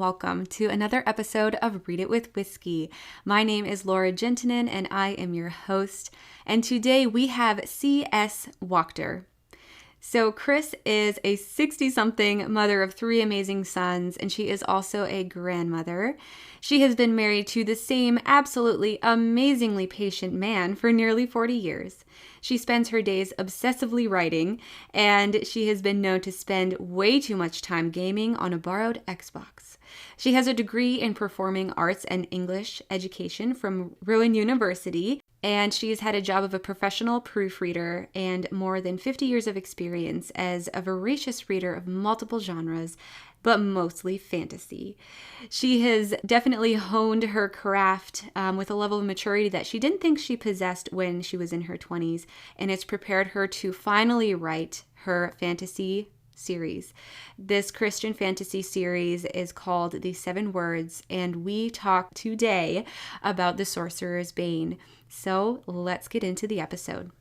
welcome to another episode of Read It with Whiskey. My name is Laura Juntunen and I am your host. And today we have C.S. Wachter. So Chris is a 60-something mother of 3 amazing sons, and she is also a grandmother. She has been married to the same absolutely amazingly patient man for nearly 40 years. She spends her days obsessively writing, and she has been known to spend way too much time gaming on a borrowed Xbox. She has a degree in performing arts and English education from Rowan University, and she has had a job of a professional proofreader and more than 50 years of experience as a voracious reader of multiple genres, but mostly fantasy. She has definitely honed her craft with a level of maturity that she didn't think she possessed when she was in her 20s, and it's prepared her to finally write her fantasy series. This Christian fantasy series is called The 7 Words, and we talk today about the Sorcerer's Bane. So let's get into the episode.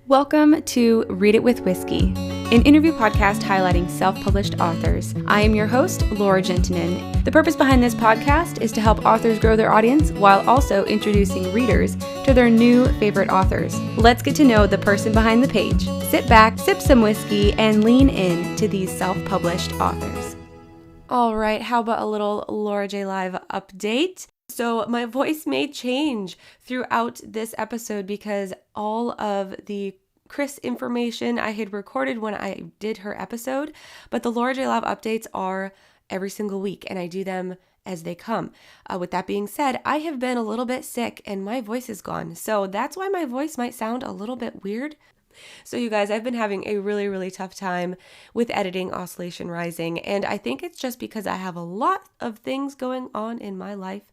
Welcome to Read It with Whiskey, an interview podcast highlighting self-published authors. I am your host, Laura Juntunen. The purpose behind this podcast is to help authors grow their audience while also introducing readers to their new favorite authors. Let's get to know the person behind the page. Sit back, sip some whiskey, and lean in to these self-published authors. All right, how about a little Laura J. Live update? So my voice may change throughout this episode because all of the Chris information I had recorded when I did her episode, but the Laura J. Live updates are every single week, and I do them as they come. With that being said, I have been a little bit sick and my voice is gone, so that's why my voice might sound a little bit weird. So you guys, I've been having a really tough time with editing Oscillation Rising, and I think it's just because I have a lot of things going on in my life,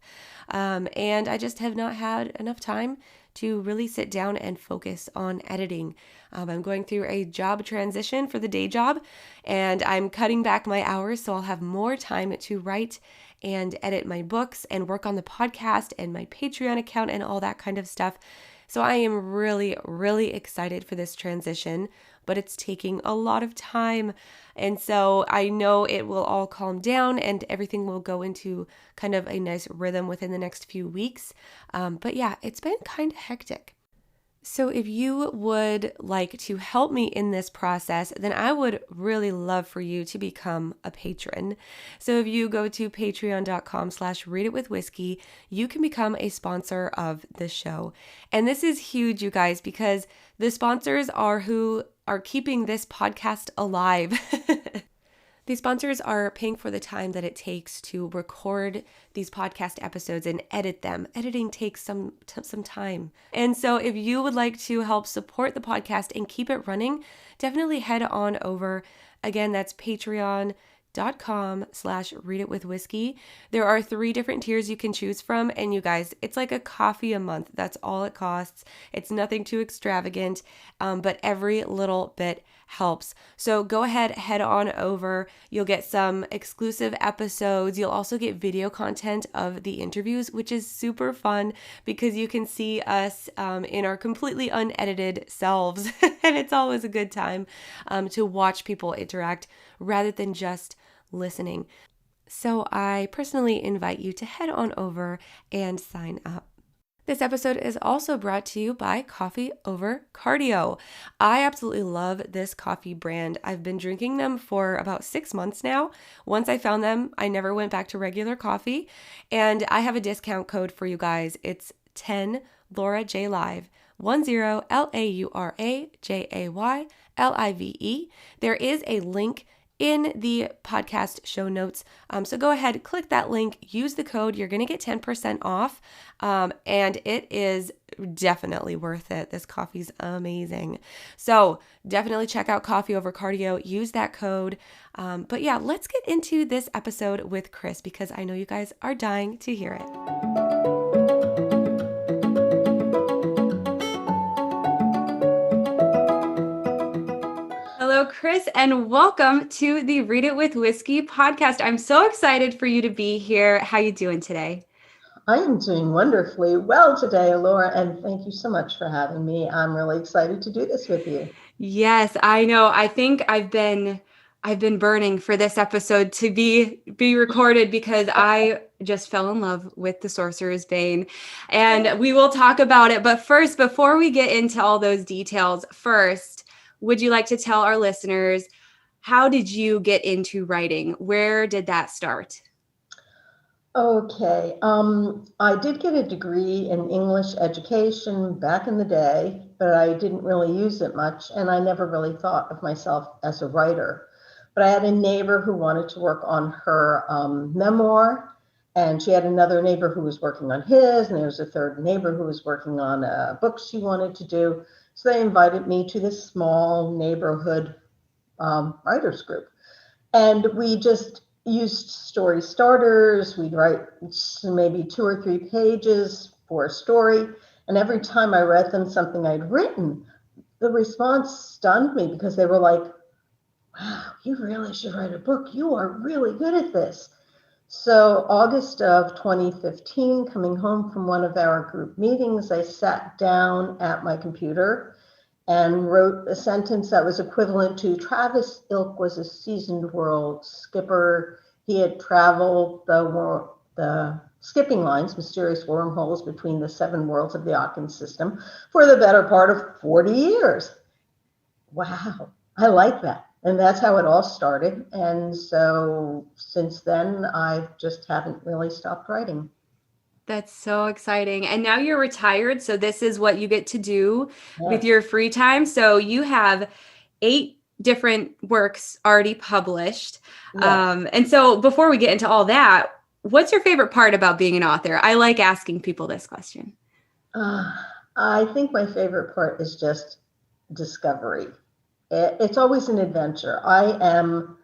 and I just have not had enough time to really sit down and focus on editing. I'm going through a job transition for the day job, and I'm cutting back my hours so I'll have more time to write and edit my books and work on the podcast and my Patreon account and all that kind of stuff. So I am really excited for this transition, but it's taking a lot of time. And so I know it will all calm down and everything will go into kind of a nice rhythm within the next few weeks. But yeah, it's been kind of hectic. So if you would like to help me in this process, then I would really love for you to become a patron. So if you go to patreon.com/readitwithwhiskey, you can become a sponsor of the show. And this is huge, you guys, because the sponsors are who are keeping this podcast alive. These sponsors are paying for the time that it takes to record these podcast episodes and edit them. Editing takes some time. And so if you would like to help support the podcast and keep it running, definitely head on over. Again, that's patreon.com/readitwithwhiskey. There are 3 different tiers you can choose from. And you guys, it's like a coffee a month. That's all it costs. It's nothing too extravagant, but every little bit helps. So go ahead, head on over. You'll get some exclusive episodes. You'll also get video content of the interviews, which is super fun because you can see us in our completely unedited selves. And it's always a good time to watch people interact rather than just listening. So I personally invite you to head on over and sign up. This episode is also brought to you by Coffee Over Cardio. I absolutely love this coffee brand. I've been drinking them for about 6 months now. Once I found them, I never went back to regular coffee. And I have a discount code for you guys. It's 10 Laura J Live. 10 LauraJayLive. There is a link in the podcast show notes. So go ahead, click that link, use the code. You're going to get 10% off. And it is definitely worth it. This coffee's amazing. So definitely check out Coffee Over Cardio. Use that code. But yeah, let's get into this episode with Chris because I know you guys are dying to hear it. Hello, Chris, and welcome to the Read It with Whiskey podcast. I'm so excited for you to be here. How you doing today? I am doing wonderfully well today, Laura, and thank you so much for having me. I'm really excited to do this with you. Yes, I know. I think I've been I've been burning for this episode to be recorded because I just fell in love with the Sorcerer's Bane, and we will talk about it. But first, before we get into all those details, first, would you like to tell our listeners, how did you get into writing? Where did that start? Okay. I did get a degree in English education back in the day, but I didn't really use it much, and I never really thought of myself as a writer. But I had a neighbor who wanted to work on her memoir, and she had another neighbor who was working on his, and there was a third neighbor who was working on a book she wanted to do. So they invited me to this small neighborhood writers group. And we just used story starters. We'd write maybe 2 or 3 pages for a story. And every time I read them something I'd written, the response stunned me because they were like, wow, you really should write a book. You are really good at this. So August of 2015, coming home from one of our group meetings, I sat down at my computer and wrote a sentence that was equivalent to Travis Ilk was a seasoned world skipper. He had traveled the skipping lines, mysterious wormholes between the 7 worlds of the Occam system for the better part of 40 years. Wow, I like that. And that's how it all started. And so since then, I just haven't really stopped writing. That's so exciting. And now you're retired, so this is what you get to do with Yes, your free time. So you have 8 different works already published. yes. And so before we get into all that, what's your favorite part about being an author? I like asking people this question. Uh, I think my favorite part is just discovery. It's always an adventure. I am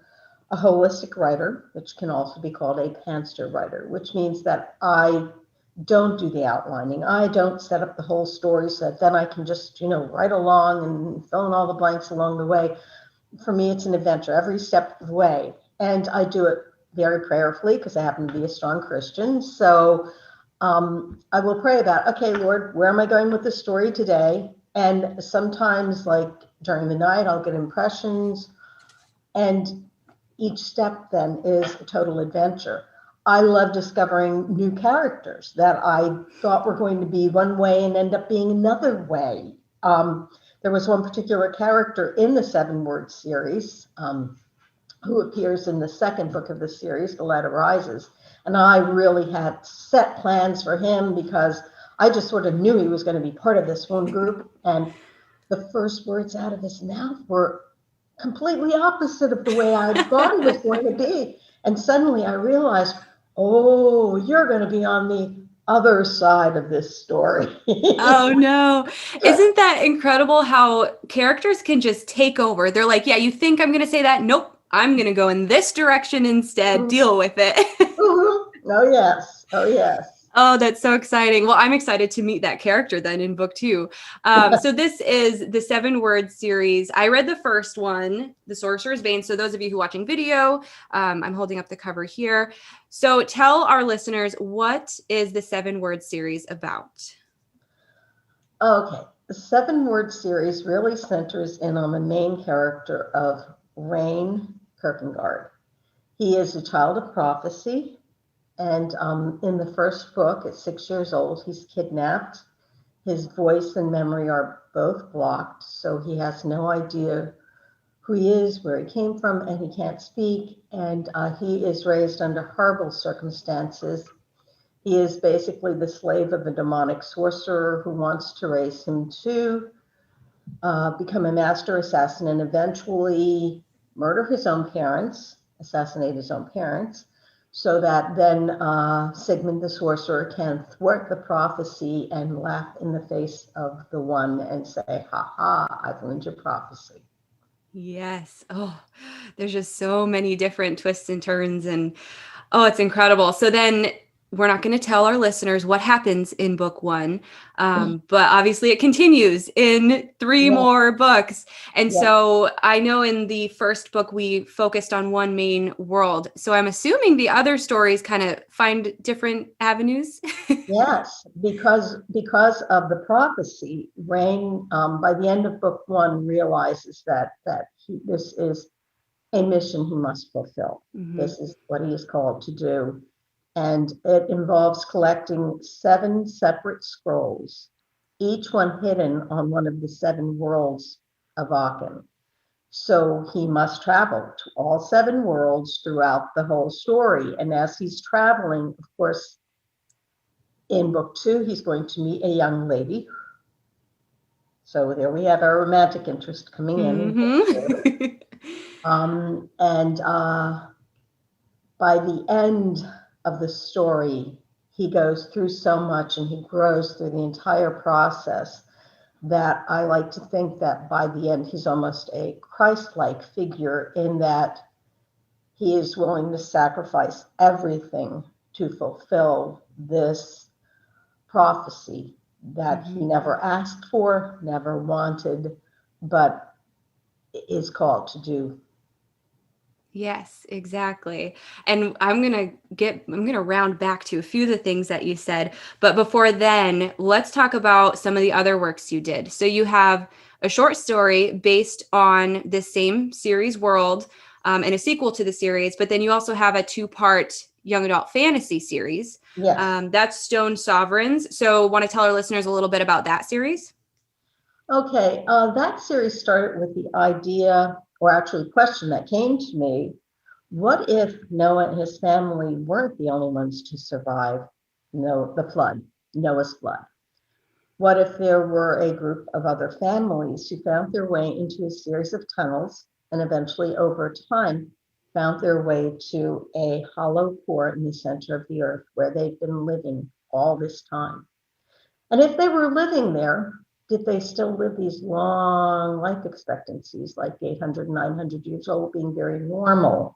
a holistic writer, which can also be called a pantser writer, which means that I don't do the outlining. I don't set up the whole story so that then I can just, write along and fill in all the blanks along the way. For me, it's an adventure every step of the way. And I do it very prayerfully because I happen to be a strong Christian. So I will pray about, okay, Lord, where am I going with the story today? And sometimes, like during the night, I'll get impressions. And each step then is a total adventure. I love discovering new characters that I thought were going to be one way and end up being another way. There was one particular character in the 7 word series who appears in the second book of the series, The Letter Rises. And I really had set plans for him because I just sort of knew he was going to be part of this one group. And the first words out of his mouth were completely opposite of the way I thought it was going to be. And suddenly I realized, oh, you're going to be on the other side of this story. Oh no. Isn't that incredible how characters can just take over? They're like, yeah, you think I'm going to say that? Nope. I'm going to go in this direction instead. Deal with it. Oh, yes. Oh, yes. Oh, that's so exciting. Well, I'm excited to meet that character then in book 2. So this is the 7 word series. I read the first one, The Sorcerer's Bane. So those of you who are watching video, I'm holding up the cover here. So tell our listeners, what is the 7 word series about? Okay. The 7 word series really centers in on the main character of Rain Kierkegaard. He is a child of prophecy. And in the first book, at 6 years old, he's kidnapped. His voice and memory are both blocked, so he has no idea who he is, where he came from, and he can't speak. And he is raised under horrible circumstances. He is basically the slave of a demonic sorcerer who wants to raise him to become a master assassin and eventually murder his own parents, assassinate his own parents, so that then Sigmund the sorcerer can thwart the prophecy and laugh in the face of the one and say, ha ha, I've ruined your prophecy. Yes. Oh, there's just so many different twists and turns, and oh, it's incredible. So then we're not going to tell our listeners what happens in book 1, but obviously it continues in 3 Yeah, more books. And yeah. so I know in the first book we focused on one main world. So I'm assuming the other stories kind of find different avenues. Yes, because of the prophecy, Rain, by the end of book 1, realizes that this is a mission he must fulfill. Mm-hmm. This is what he is called to do. And it involves collecting 7 separate scrolls, each one hidden on one of the 7 worlds of Aachen. So he must travel to all 7 worlds throughout the whole story. And as he's traveling, of course, in book 2, he's going to meet a young lady. So there we have our romantic interest coming in. Mm-hmm. And by the end of the story, he goes through so much and he grows through the entire process that I like to think that by the end, he's almost a Christ-like figure in that he is willing to sacrifice everything to fulfill this prophecy that he never asked for, never wanted, but is called to do. Yes, exactly. And I'm going to round back to a few of the things that you said. But before then, let's talk about some of the other works you did. So you have a short story based on this same series world, and a sequel to the series, but then you also have a 2-part young adult fantasy series. Yes. That's Stone Sovereigns. So want to tell our listeners a little bit about that series? Okay, that series started with the idea, or actually question that came to me. What if Noah and his family weren't the only ones to survive the flood, Noah's flood? What if there were a group of other families who found their way into a series of tunnels and eventually over time found their way to a hollow core in the center of the earth where they've been living all this time? And if they were living there, did they still live these long life expectancies, like 800, 900 years old, being very normal?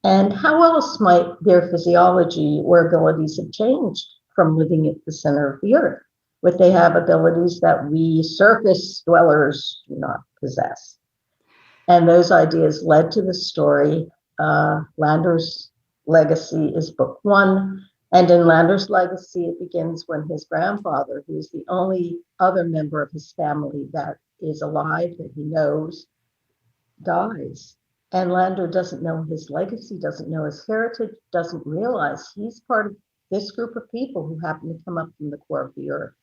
And how else might their physiology or abilities have changed from living at the center of the earth? Would they have abilities that we surface dwellers do not possess? And those ideas led to the story. Lander's Legacy is book 1. And in Lander's Legacy, it begins when his grandfather, who is the only other member of his family that is alive, that he knows, dies. And Lander doesn't know his legacy, doesn't know his heritage, doesn't realize he's part of this group of people who happen to come up from the core of the earth.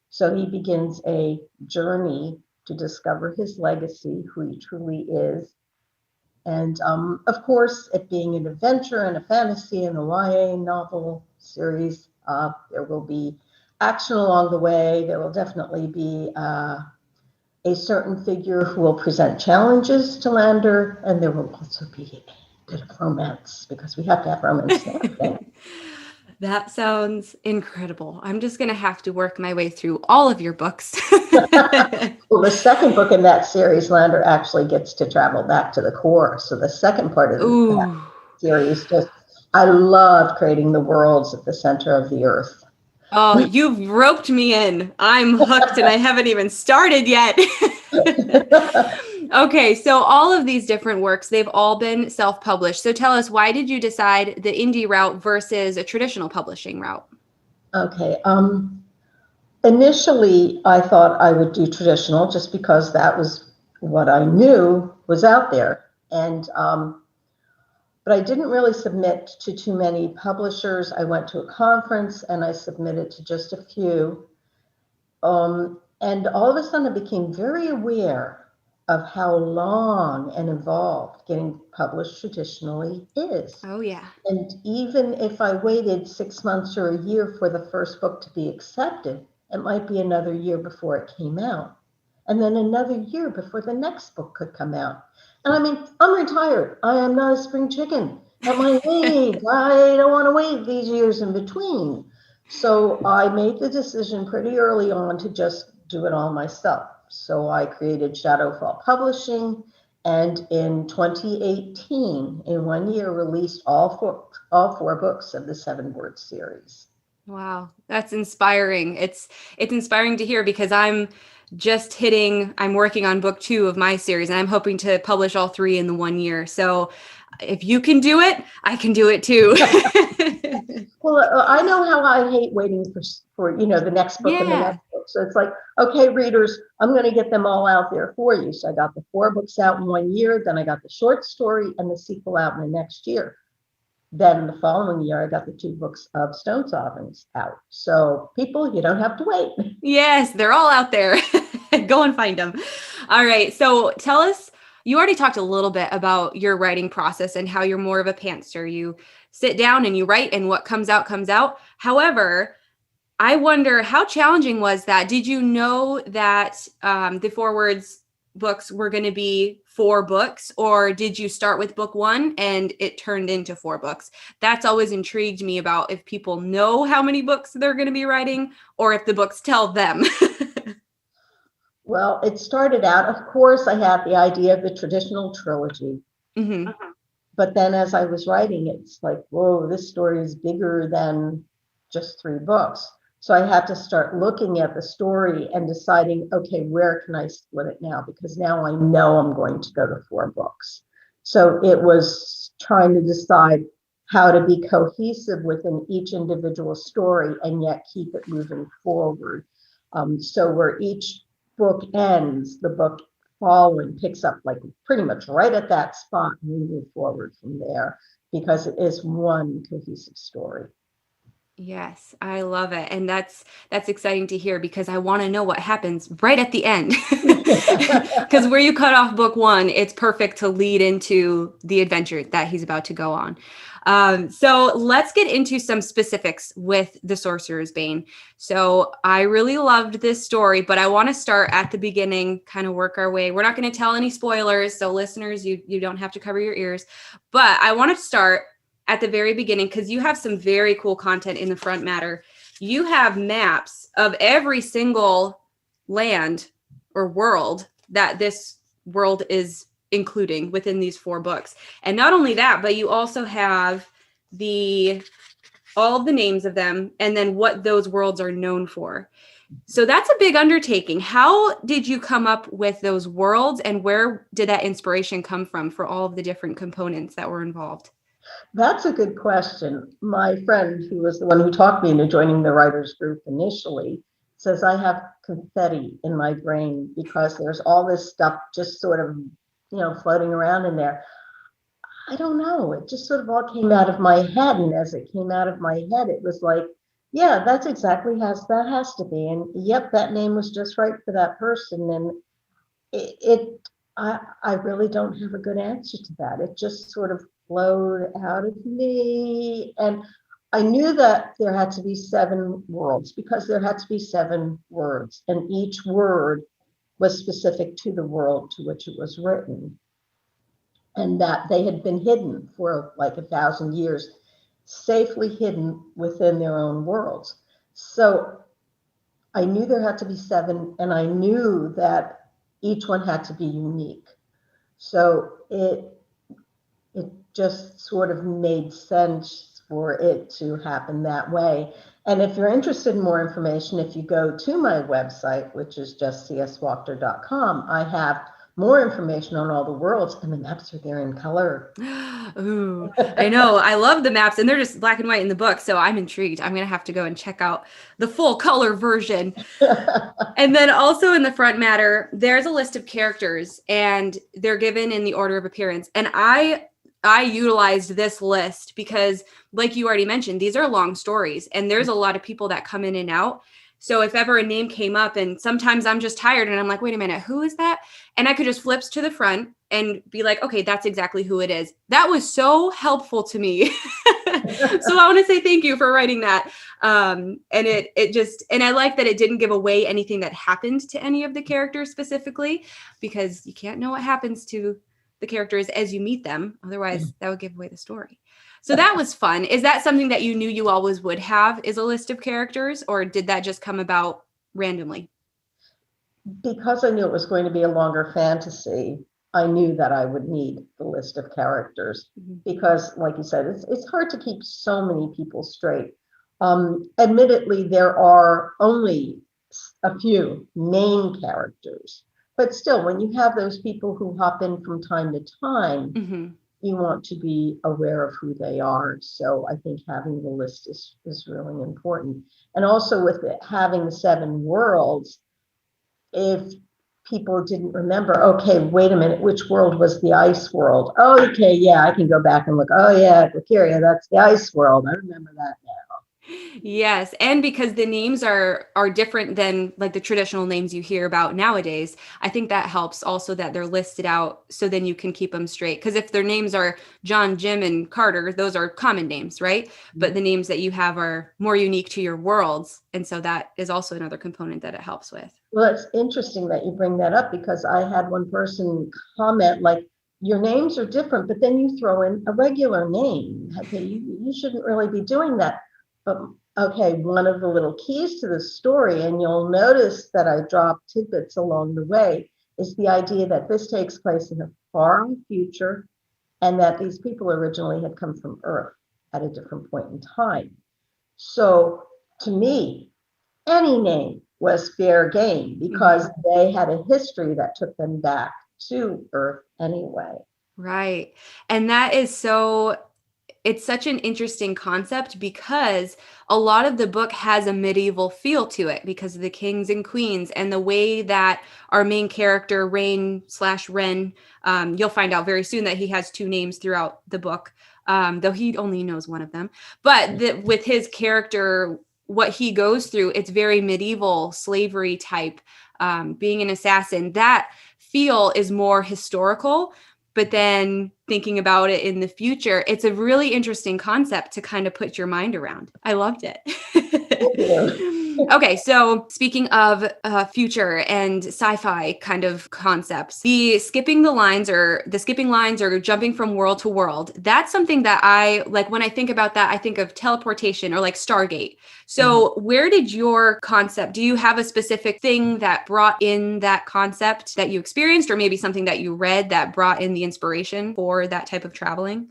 So he begins a journey to discover his legacy, who he truly is. And of course, it being an adventure and a fantasy and a YA novel series, there will be action along the way. There will definitely be a certain figure who will present challenges to Lander, and there will also be a bit of romance, because we have to have romance now, I think. That sounds incredible. I'm just going to have to work my way through all of your books. Well, the second book in that series, Lander actually gets to travel back to the core. So the second part of that series, I love creating the worlds at the center of the earth. Oh, you've roped me in. I'm hooked and I haven't even started yet. Okay, so all of these different works, they've all been self-published. So tell us, why did you decide the indie route versus a traditional publishing route? Okay. Initially, I thought I would do traditional just because that was what I knew was out there. But I didn't really submit to too many publishers. I went to a conference and I submitted to just a few. And all of a sudden, I became very aware of how long and involved getting published traditionally is. Oh, yeah. And even if I waited 6 months or a year for the first book to be accepted, it might be another year before it came out. And then another year before the next book could come out. And I mean, I'm retired. I am not a spring chicken at my age. I don't want to wait these years in between. So I made the decision pretty early on to just do it all myself. So I created Shadowfall Publishing, and in 2018, in 1 year, released all four books of the 7-word series. Wow, that's inspiring. It's inspiring to hear, because I'm working on book 2 of my series, and I'm hoping to publish all 3 in the 1 year. So if you can do it, I can do it too. Well, I know how I hate waiting for the next book and the next books. So it's like, okay, readers, I'm going to get them all out there for you. So I got the 4 books out in 1 year. Then I got the short story and the sequel out in the next year. Then the following year, I got the 2 books of Stone Sovereigns out. So people, you don't have to wait. Yes, they're all out there. Go and find them. All right. So tell us, you already talked a little bit about your writing process and how you're more of a pantser. You sit down and you write, and what comes out comes out. However, I wonder, how challenging was that? Did you know that the 4 words books were going to be 4 books, or did you start with book 1 and it turned into 4 books? That's always intrigued me about if people know how many books they're going to be writing, or if the books tell them. Well, it started out, of course, I had the idea of the traditional trilogy. Mm-hmm. But then as I was writing, it's like, whoa, this story is bigger than just 3 books. So I had to start looking at the story and deciding, okay, where can I split it now? Because now I know I'm going to go to 4 books. So it was trying to decide how to be cohesive within each individual story and yet keep it moving forward. So where each book ends, the book following picks up like pretty much right at that spot, and we move forward from there because it is one cohesive story. Yes, I love it. And that's exciting to hear, because I want to know what happens right at the end. Because where you cut off book 1, it's perfect to lead into the adventure that he's about to go on. So let's get into some specifics with the Sorcerer's Bane. So I really loved this story, but I want to start at the beginning, kind of work our way. We're not going to tell any spoilers, so listeners, you don't have to cover your ears. But I want to start at the very beginning, because you have some very cool content in the front matter. You have maps of every single land or world that this world is including within these 4 books. And not only that, but you also have all of the names of them and then what those worlds are known for. So that's a big undertaking. How did you come up with those worlds, and where did that inspiration come from for all of the different components that were involved? That's a good question. My friend, who was the one who talked me into joining the writers group initially, says I have confetti in my brain because there's all this stuff just sort of, floating around in there. I don't know. It just sort of all came out of my head. And as it came out of my head, it was like, yeah, that's exactly how that has to be. And yep, that name was just right for that person. And I really don't have a good answer to that. It just sort of flowed out of me. And I knew that there had to be 7 worlds because there had to be 7 words, and each word was specific to the world to which it was written, and that they had been hidden for like 1,000 years, safely hidden within their own worlds. So I knew there had to be 7, and I knew that each one had to be unique. So it just sort of made sense for it to happen that way. And if you're interested in more information, if you go to my website, which is just cswachter.com, I have more information on all the worlds, and the maps are there in color. Ooh, I know. I love the maps, and they're just black and white in the book. So I'm intrigued. I'm going to have to go and check out the full color version. And then also in the front matter, there's a list of characters, and they're given in the order of appearance. And I utilized this list because, like you already mentioned, these are long stories, and there's a lot of people that come in and out. So if ever a name came up, and sometimes I'm just tired and I'm like, wait a minute, who is that? And I could just flip to the front and be like, okay, that's exactly who it is. That was so helpful to me. So I want to say thank you for writing that. And and I like that it didn't give away anything that happened to any of the characters specifically, because you can't know what happens to the characters as you meet them. Otherwise, that would give away the story. So that was fun. Is that something that you knew you always would have, is a list of characters, or did that just come about randomly? Because I knew it was going to be a longer fantasy, I knew that I would need the list of characters, because, like you said, it's hard to keep so many people straight. Admittedly, there are only a few main characters, but still, when you have those people who hop in from time to time, you want to be aware of who they are. So I think having the list is really important. And also with having 7 worlds, if people didn't remember, okay, wait a minute, which world was the ice world? Oh, okay, yeah, I can go back and look. Oh, yeah, Valkyria, that's the ice world. I remember that now. Yes, and because the names are different than like the traditional names you hear about nowadays, I think that helps also that they're listed out so then you can keep them straight. Because if their names are John, Jim, and Carter, those are common names, right? But the names that you have are more unique to your worlds, and so that is also another component that it helps with. Well, it's interesting that you bring that up because I had one person comment like, your names are different, but then you throw in a regular name. Okay, you shouldn't really be doing that. But okay, one of the little keys to the story, and you'll notice that I dropped tidbits along the way, is the idea that this takes place in a far future and that these people originally had come from Earth at a different point in time. So to me, any name was fair game because they had a history that took them back to Earth anyway. Right. And that is so, it's such an interesting concept because a lot of the book has a medieval feel to it because of the kings and queens and the way that our main character, Rain/Ren, you'll find out very soon that he has 2 names throughout the book, though he only knows one of them. But with his character, what he goes through, it's very medieval slavery type, being an assassin. That feel is more historical. But then thinking about it in the future, it's a really interesting concept to kind of put your mind around. I loved it. Okay, so speaking of future and sci-fi kind of concepts, the skipping lines or jumping from world to world, that's something that I like. When I think about that, I think of teleportation or like Stargate. So where did your concept, do you have a specific thing that brought in that concept that you experienced, or maybe something that you read that brought in the inspiration for that type of traveling?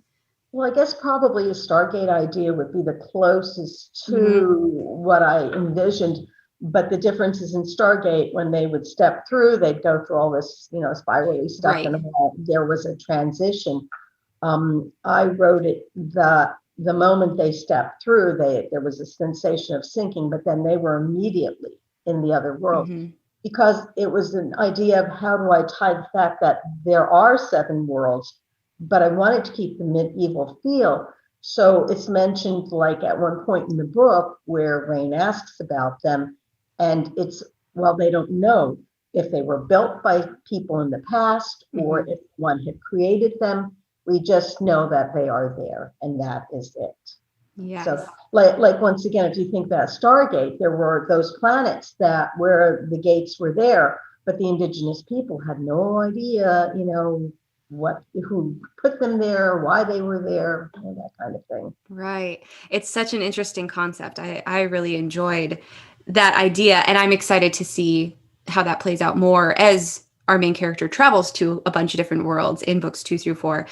Well, I guess probably a Stargate idea would be the closest to what I envisioned. But the difference is in Stargate, when they would step through, they'd go through all this, spirally stuff, Right. and there was a transition. I wrote it the moment they stepped through, there was a sensation of sinking, but then they were immediately in the other world because it was an idea of how do I tie the fact that there are 7 worlds, but I wanted to keep the medieval feel. So it's mentioned like at one point in the book where Rain asks about them, and it's, well, they don't know if they were built by people in the past or if one had created them. We just know that they are there, and that is it. Yes. So, like once again, if you think about Stargate, there were those planets that where the gates were there, but the indigenous people had no idea, who put them there, why they were there, that kind of thing. Right. It's such an interesting concept. I really enjoyed that idea, and I'm excited to see how that plays out more as our main character travels to a bunch of different worlds in books 2 through 4.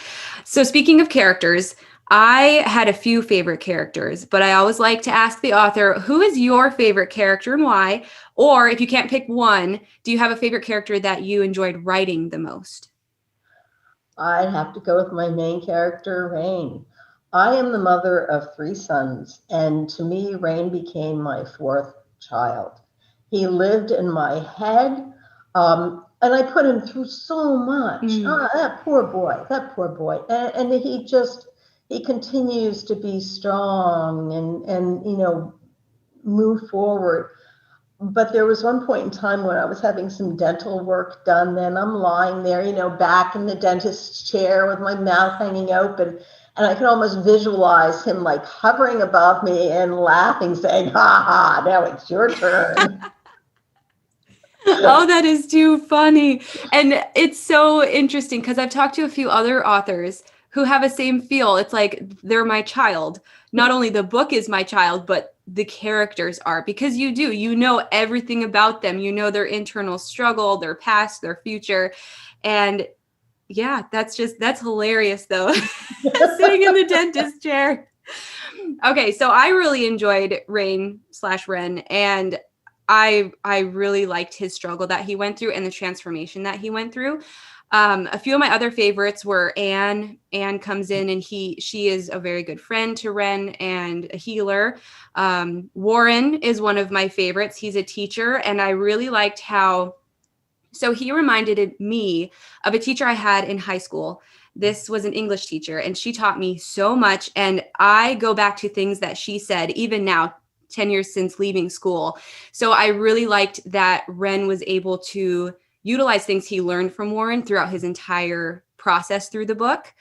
So speaking of characters, I had a few favorite characters, but I always like to ask the author, who is your favorite character and why? Or if you can't pick one, do you have a favorite character that you enjoyed writing the most? I have to go with my main character, Rain. I am the mother of 3 sons, and to me, Rain became my 4th child. He lived in my head, and I put him through so much. That poor boy, and he continues to be strong and move forward. But there was one point in time when I was having some dental work done. Then I'm lying there, back in the dentist's chair with my mouth hanging open. And I could almost visualize him like hovering above me and laughing, saying, ha ha, now it's your turn. Oh, that is too funny. And it's so interesting because I've talked to a few other authors who have a same feel. It's like they're my child. Not only the book is my child, but the characters are, because you know everything about them. You know their internal struggle, their past, their future. And yeah, that's hilarious though. Sitting in the dentist chair. Okay, so I really enjoyed Rain/Ren, and I really liked his struggle that he went through and the transformation that he went through. A few of my other favorites were Anne. Anne comes in and she is a very good friend to Ren and a healer. Warren is one of my favorites. He's a teacher, and I really liked so he reminded me of a teacher I had in high school. This was an English teacher, and she taught me so much. And I go back to things that she said, even now, 10 years since leaving school. So I really liked that Ren was able to utilize things he learned from Warren throughout his entire process through the book.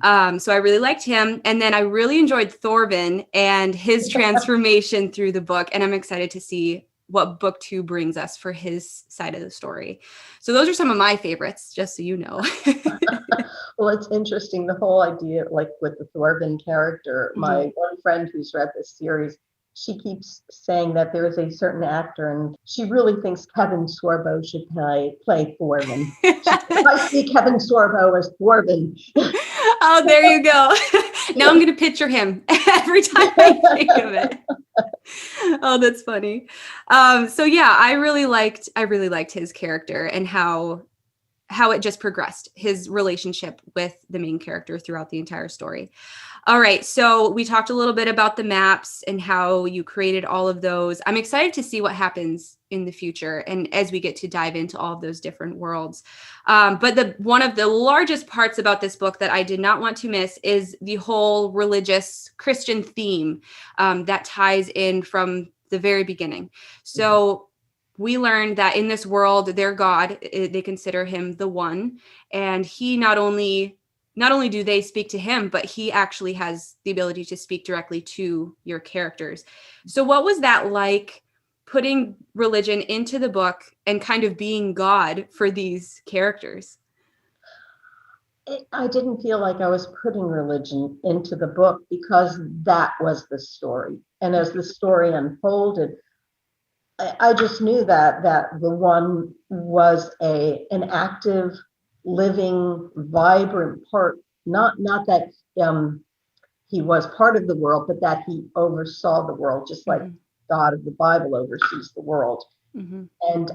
So I really liked him. And then I really enjoyed Thorvin and his transformation through the book. And I'm excited to see what book 2 brings us for his side of the story. So those are some of my favorites, just so you know. Well, it's interesting, the whole idea, like with the Thorvin character. My one friend who's read this series, she keeps saying that there is a certain actor, and she really thinks Kevin Sorbo should play Thorvin. I see Kevin Sorbo as Thorvin. Oh, there you go. Now I'm going to picture him every time I think of it. Oh, that's funny. So yeah, I really liked his character and how it just progressed, his relationship with the main character throughout the entire story. All right, so we talked a little bit about the maps and how you created all of those. I'm excited to see what happens in the future and as we get to dive into all of those different worlds. But one of the largest parts about this book that I did not want to miss is the whole religious Christian theme that ties in from the very beginning. So we learned that in this world, their God, they consider him the one, and he not only do they speak to him, but he actually has the ability to speak directly to your characters. So what was that like, putting religion into the book and kind of being God for these characters? I didn't feel like I was putting religion into the book because that was the story. And as the story unfolded, I just knew that the one was an active, living, vibrant part. Not that he was part of the world, but that he oversaw the world, just like God of the Bible oversees the world. And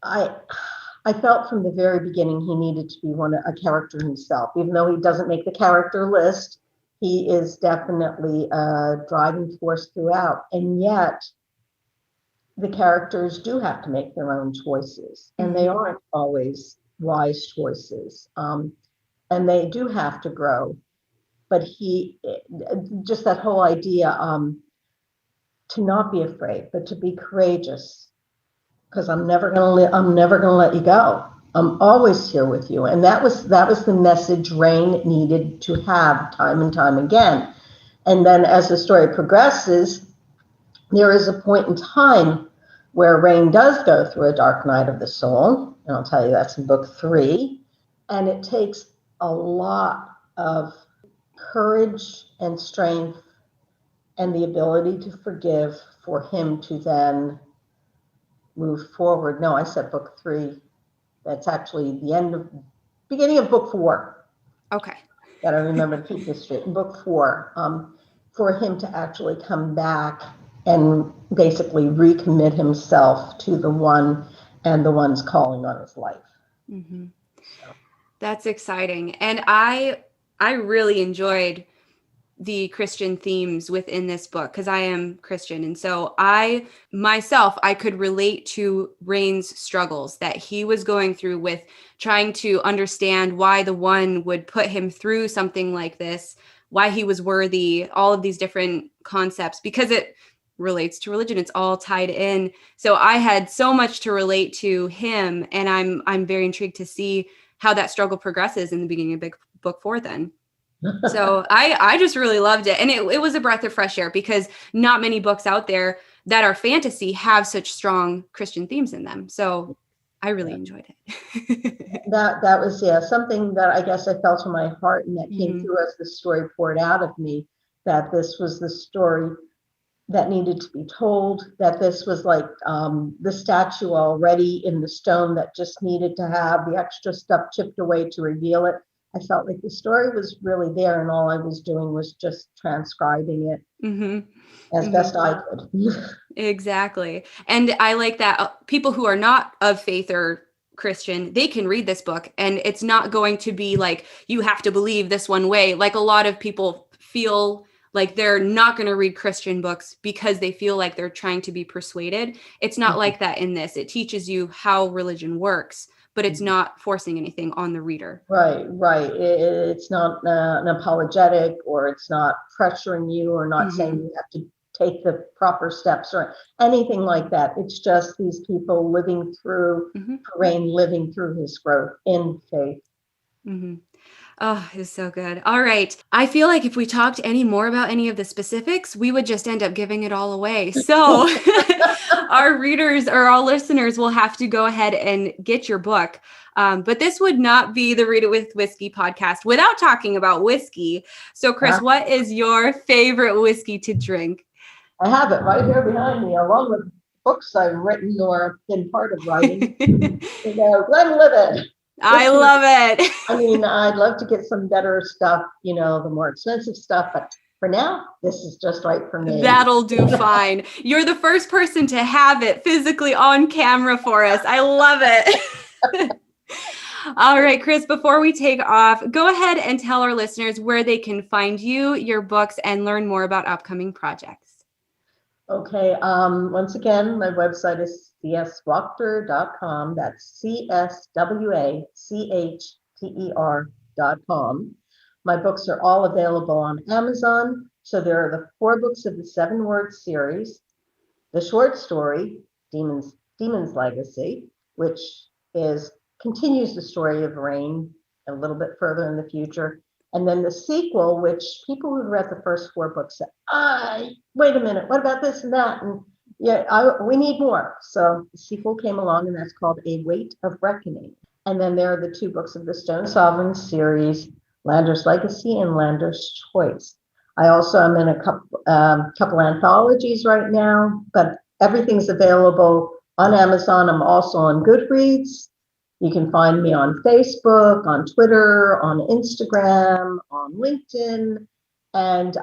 I felt from the very beginning he needed to be a character himself, even though he doesn't make the character list. He is definitely a driving force throughout, and yet the characters do have to make their own choices, and they aren't always wise choices, and they do have to grow. But just that whole idea, to not be afraid, but to be courageous, because I'm never going to let you go. I'm always here with you, and that was the message Rain needed to have time and time again. And then as the story progresses, there is a point in time where Rain does go through a dark night of the soul, and I'll tell you that's in book 3, and it takes a lot of courage and strength and the ability to forgive for him to then move forward. No, I said book 3. That's actually beginning of book 4. Okay. Got to remember to keep this straight. In book 4, for him to actually come back and basically recommit himself to the one and the one's calling on his life. So. That's exciting. And I really enjoyed the Christian themes within this book because I am Christian. And so I could relate to Rain's struggles that he was going through with trying to understand why the one would put him through something like this, why he was worthy, all of these different concepts, because it relates to religion. It's all tied in. So I had so much to relate to him, and I'm very intrigued to see how that struggle progresses in the beginning of book 4 then. So I just really loved it. And it was a breath of fresh air because not many books out there that are fantasy have such strong Christian themes in them. So I really enjoyed it. that was something that I guess I felt in my heart, and that came through as the story poured out of me, that this was the story that needed to be told, that this was like the statue already in the stone that just needed to have the extra stuff chipped away to reveal it. I felt like the story was really there, and all I was doing was just transcribing it as best I could. Exactly. And I like that people who are not of faith or Christian, they can read this book and it's not going to be like, you have to believe this one way. Like a lot of people feel like they're not going to read Christian books because they feel like they're trying to be persuaded. It's not like that in this. It teaches you how religion works, but it's not forcing anything on the reader. Right. It's not an apologetic, or it's not pressuring you, or not saying you have to take the proper steps or anything like that. It's just these people living through, Bane living through his growth in faith. Oh, it's so good. All right. I feel like if we talked any more about any of the specifics, we would just end up giving it all away. So our readers or our listeners will have to go ahead and get your book. But this would not be the Read It With Whiskey podcast without talking about whiskey. So Chris, what is your favorite whiskey to drink? I have it right here behind me, along with books I've written or been part of writing. Glenlivet. I love it. I mean, I'd love to get some better stuff, the more expensive stuff, but for now, this is just right for me. That'll do fine. You're the first person to have it physically on camera for us. I love it. All right, Chris, before we take off, go ahead and tell our listeners where they can find you, your books, and learn more about upcoming projects. Okay. Once again, my website is cswachter.com. That's CSWACHTER.com. My books are all available on Amazon. So there are the 4 books of the 7-word series, the short story, Demon's Legacy, which continues the story of Bane a little bit further in the future. And then the sequel, which people who've read the first 4 books said, wait a minute, what about this and that? And we need more. So the sequel came along, and that's called A Weight of Reckoning. And then there are the 2 books of the Stone Sovereign series, Lander's Legacy and Lander's Choice. I also am in a couple anthologies right now, but everything's available on Amazon. I'm also on Goodreads. You can find me on Facebook, on Twitter, on Instagram, on LinkedIn. And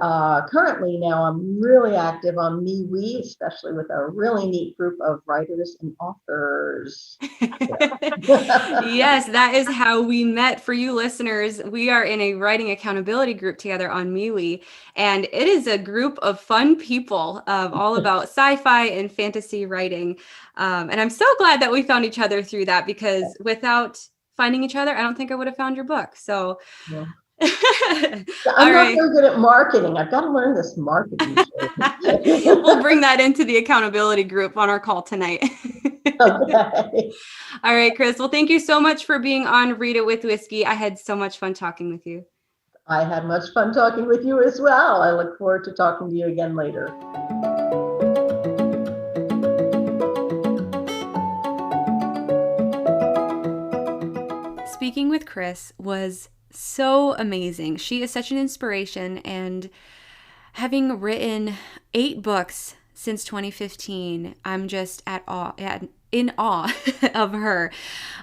currently now I'm really active on MeWe, especially with a really neat group of writers and authors. Yes, that is how we met. For you listeners, we are in a writing accountability group together on MeWe, and it is a group of fun people all about sci-fi and fantasy writing. And I'm so glad that we found each other through that, because without finding each other, I don't think I would have found your book. So yeah. I'm not very good at marketing. I've got to learn this marketing. We'll bring that into the accountability group on our call tonight. Okay. All right, Chris. Well, thank you so much for being on Read It With Whiskey. I had so much fun talking with you. I had much fun talking with you as well. I look forward to talking to you again later. Speaking with Chris was so amazing. She is such an inspiration, and having written 8 books since 2015, I'm just in awe of her.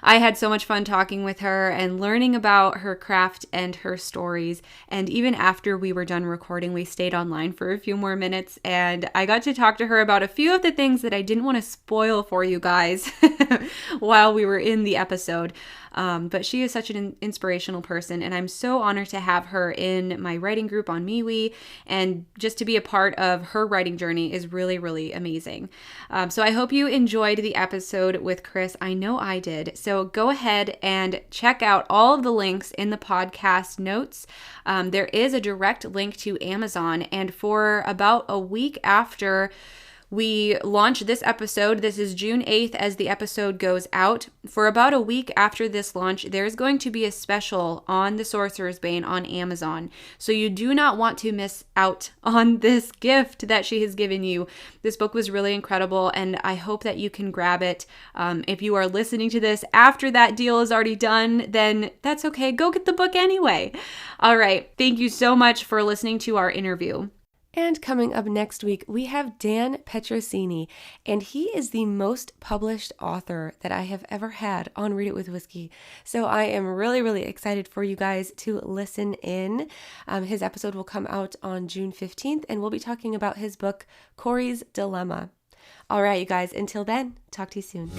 I had so much fun talking with her and learning about her craft and her stories. And even after we were done recording, we stayed online for a few more minutes, and I got to talk to her about a few of the things that I didn't want to spoil for you guys while we were in the episode. But she is such an inspirational person, and I'm so honored to have her in my writing group on MeWe, and just to be a part of her writing journey is really, really amazing. So I hope you enjoyed the episode with Chris. I know I did. So go ahead and check out all of the links in the podcast notes. There is a direct link to Amazon, and for about a week after we launched this episode, this is June 8th as the episode goes out. For about a week after this launch, there's going to be a special on the Sorcerer's Bane on Amazon. So you do not want to miss out on this gift that she has given you. This book was really incredible, and I hope that you can grab it. If you are listening to this after that deal is already done, then that's okay. Go get the book anyway. All right. Thank you so much for listening to our interview. And coming up next week, we have Dan Petrosini, and he is the most published author that I have ever had on Read It With Whiskey. So I am really, really excited for you guys to listen in. His episode will come out on June 15th, and we'll be talking about his book, Corey's Dilemma. All right, you guys, until then, talk to you soon.